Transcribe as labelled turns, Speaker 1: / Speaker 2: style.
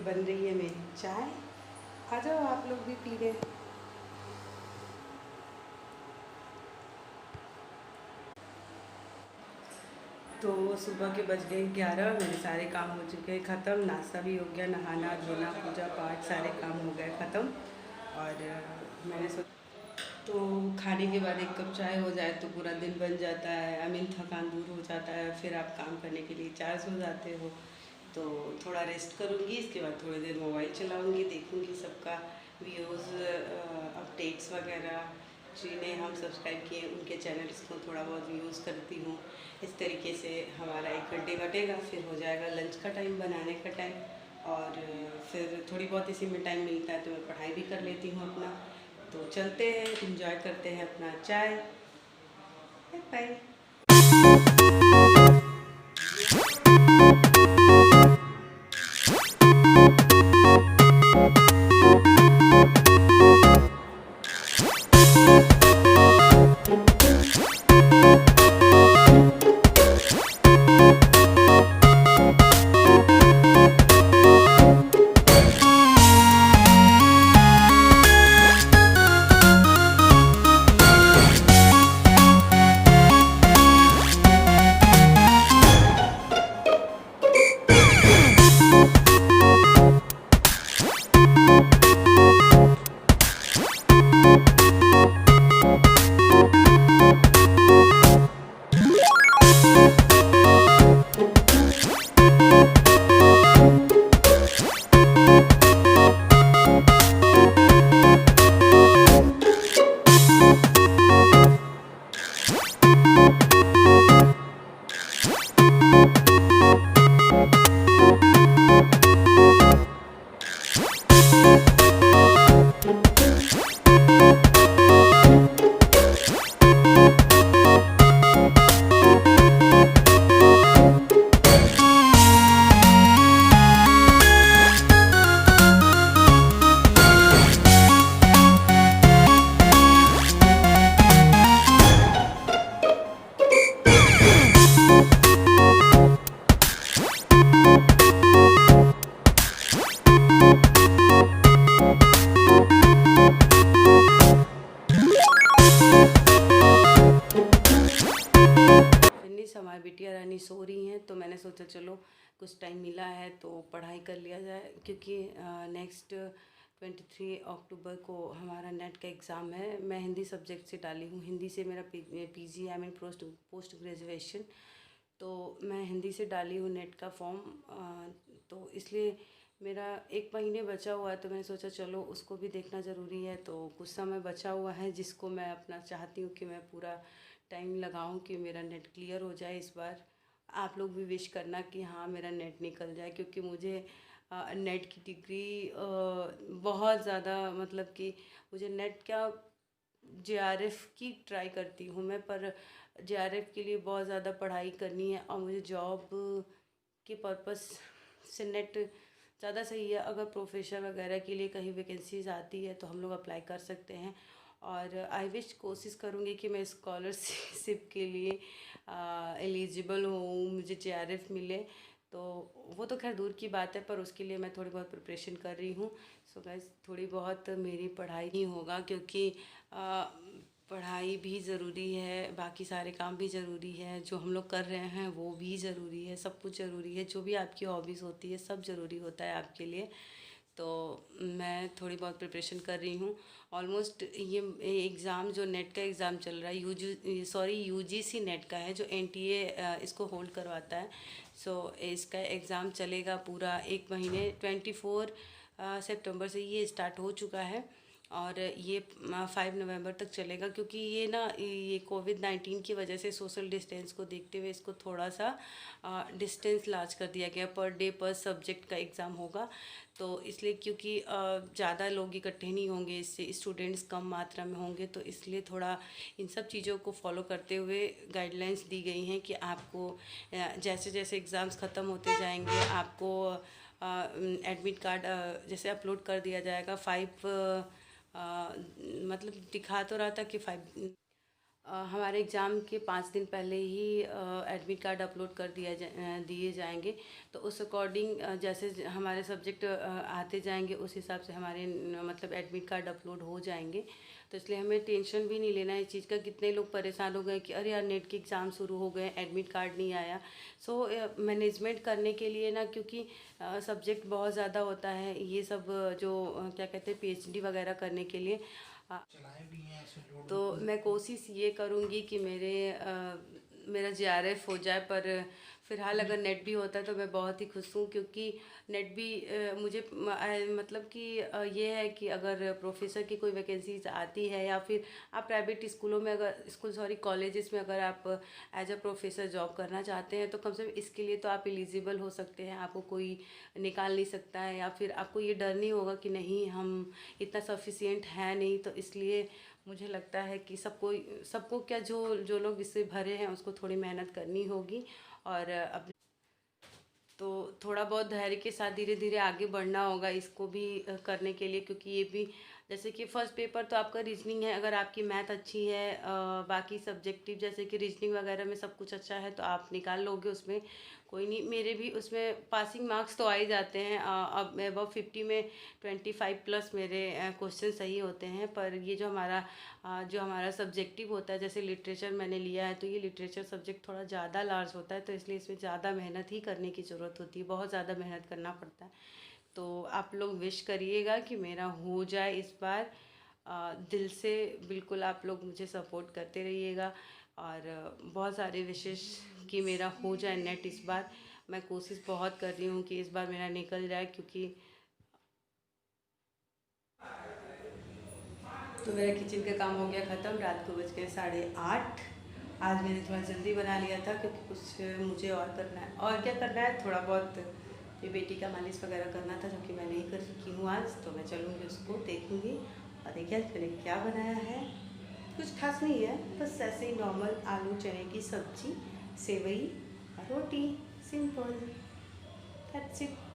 Speaker 1: बन रही है मेरी चाय। आ जाओ आप लोग भी पी रहे। तो सुबह के बज गए 11। मेरे सारे काम हो चुके हैं ख़त्म, नाश्ता भी हो गया, नहाना धोना पूजा पाठ सारे काम हो गए ख़त्म। और मैंने तो खाने के बाद एक कप चाय हो जाए तो पूरा दिन बन जाता है। आई मीन थकान दूर हो जाता है, फिर आप काम करने के लिए चार्ज हो जाते हो। तो थोड़ा रेस्ट करूँगी, इसके बाद थोड़ी देर मोबाइल चलाऊँगी, देखूँगी सबका व्यूज़ अपडेट्स वगैरह जिन्हें हम सब्सक्राइब किए उनके चैनल्स को थोड़ा बहुत यूज़ करती हूँ। इस तरीके से हमारा 1 घंटे कटेगा, फिर हो जाएगा लंच का टाइम, बनाने का टाइम। और फिर थोड़ी बहुत इसी में टाइम मिलता है तो मैं पढ़ाई भी कर लेती हूँ अपना। तो चलते हैं, इंजॉय करते हैं अपना चाय। Bye bye. हमारी बिटिया रानी सो रही हैं तो मैंने सोचा चलो कुछ टाइम मिला है तो पढ़ाई कर लिया जाए, क्योंकि नेक्स्ट 23 अक्टूबर को हमारा नेट का एग्ज़ाम है। मैं हिंदी सब्जेक्ट से डाली हूँ, हिंदी से मेरा PG I mean post graduation. तो मैं हिंदी से डाली हूँ नेट का फॉर्म। तो इसलिए मेरा 1 महीने बचा हुआ है, तो मैंने सोचा चलो उसको भी देखना ज़रूरी है। तो कुछ समय बचा हुआ है जिसको मैं अपना चाहती हूँ कि मैं पूरा टाइम लगाऊं कि मेरा नेट क्लियर हो जाए इस बार। आप लोग भी विश करना कि हाँ मेरा नेट निकल जाए, क्योंकि मुझे नेट की डिग्री बहुत ज़्यादा, मतलब कि मुझे नेट क्या जेआरएफ की ट्राई करती हूँ मैं, पर जेआरएफ के लिए बहुत ज़्यादा पढ़ाई करनी है और मुझे जॉब के पर्पस से नेट ज़्यादा सही है। अगर प्रोफेसर वगैरह के लिए कहीं वैकेंसीज आती है तो हम लोग अप्लाई कर सकते हैं। और आई विश कोशिश करूँगी कि मैं स्कॉलरशिप के लिए एलिजिबल हूँ, मुझे जेआरएफ मिले। तो वो तो खैर दूर की बात है, पर उसके लिए मैं थोड़ी बहुत प्रिपरेशन कर रही हूँ। सो गाइस थोड़ी बहुत मेरी पढ़ाई ही होगा, क्योंकि पढ़ाई भी ज़रूरी है, बाकी सारे काम भी ज़रूरी है, जो हम लोग कर रहे हैं वो भी ज़रूरी है, सब कुछ ज़रूरी है। जो भी आपकी हॉबीज़ होती है सब ज़रूरी होता है आपके लिए। तो मैं थोड़ी बहुत प्रिपरेशन कर रही हूँ। ऑलमोस्ट ये एग्ज़ाम जो नेट का एग्ज़ाम चल रहा है, यूजीसी नेट का है, जो एनटीए इसको होल्ड करवाता है। सो इसका एग्ज़ाम चलेगा पूरा 1 महीने, 24 सितंबर से ये स्टार्ट हो चुका है और ये 5 नवंबर तक चलेगा। क्योंकि ये कोविड-19 की वजह से सोशल डिस्टेंस को देखते हुए इसको थोड़ा सा डिस्टेंस लार्ज कर दिया गया। पर डे पर सब्जेक्ट का एग्ज़ाम होगा, तो इसलिए क्योंकि ज़्यादा लोग इकट्ठे नहीं होंगे, इससे स्टूडेंट्स कम मात्रा में होंगे, तो इसलिए थोड़ा इन सब चीज़ों को फॉलो करते हुए गाइडलाइंस दी गई हैं कि आपको जैसे जैसे एग्ज़ाम्स ख़त्म होते जाएंगे आपको एडमिट कार्ड जैसे अपलोड कर दिया जाएगा। मतलब दिखा तो रहा था कि 5 हमारे एग्ज़ाम के 5 दिन पहले ही एडमिट कार्ड अपलोड कर दिए जाएंगे। तो उस अकॉर्डिंग जैसे हमारे सब्जेक्ट आते जाएंगे उस हिसाब से हमारे मतलब एडमिट कार्ड अपलोड हो जाएंगे। तो इसलिए हमें टेंशन भी नहीं लेना है इस चीज़ का। कितने लोग परेशान हो गए कि अरे यार नेट के एग्ज़ाम शुरू हो गए, एडमिट कार्ड नहीं आया। सो मैनेजमेंट करने के लिए ना, क्योंकि सब्जेक्ट बहुत ज़्यादा होता है ये सब जो क्या कहते हैं पीएचडी वगैरह करने के लिए। तो मैं कोशिश ये करूँगी कि मेरा जेआरएफ हो जाए। पर फ़िलहाल अगर नेट भी होता है तो मैं बहुत ही खुश हूँ, क्योंकि नेट भी मुझे मतलब कि ये है कि अगर प्रोफेसर की कोई वैकेंसीज आती है या फिर आप प्राइवेट स्कूलों में कॉलेजेस में अगर आप एज अ प्रोफेसर जॉब करना चाहते हैं तो कम से कम इसके लिए तो आप एलिजिबल हो सकते हैं। आपको कोई निकाल नहीं सकता है, या फिर आपको ये डर नहीं होगा कि नहीं हम इतना सफिशिएंट है नहीं। तो इसलिए मुझे लगता है कि सबको क्या, जो लोग इससे भरे हैं उसको थोड़ी मेहनत करनी होगी। और अब तो थोड़ा बहुत धैर्य के साथ धीरे धीरे आगे बढ़ना होगा इसको भी करने के लिए। क्योंकि ये भी जैसे कि फर्स्ट पेपर तो आपका रीजनिंग है। अगर आपकी मैथ अच्छी है, बाकी सब्जेक्टिव जैसे कि रीजनिंग वगैरह में सब कुछ अच्छा है तो आप निकाल लोगे उसमें, कोई नहीं। मेरे भी उसमें पासिंग मार्क्स तो आ ही जाते हैं। अब अबव 50 में 25 प्लस मेरे क्वेश्चन सही होते हैं। पर ये जो हमारा सब्जेक्टिव होता है, जैसे लिटरेचर मैंने लिया है तो ये लिटरेचर सब्जेक्ट थोड़ा ज़्यादा लार्ज होता है। तो इसलिए इसमें ज़्यादा मेहनत ही करने की ज़रूरत होती है, बहुत ज़्यादा मेहनत करना पड़ता है। तो आप लोग विश करिएगा कि मेरा हो जाए इस बार। दिल से बिल्कुल आप लोग मुझे सपोर्ट करते रहिएगा। और बहुत सारे विशेष कि मेरा हो जाए नेट इस बार। मैं कोशिश बहुत कर रही हूँ कि इस बार मेरा निकल जाए, क्योंकि तो मेरा किचन का काम हो गया ख़त्म। रात को बज गए 8:30। आज मैंने थोड़ा जल्दी बना लिया था क्योंकि कुछ मुझे और करना है। और क्या करना है, थोड़ा बहुत ये बेटी का मालिश वगैरह करना था जो कि मैं नहीं कर सकी हूँ आज। तो मैं चलूँगी उसको देखूँगी। और देखिए आज मैंने क्या बनाया है। कुछ खास नहीं है, बस ऐसे ही नॉर्मल आलू चने की सब्जी, सेवई और रोटी, सिंपल, दैट्स इट।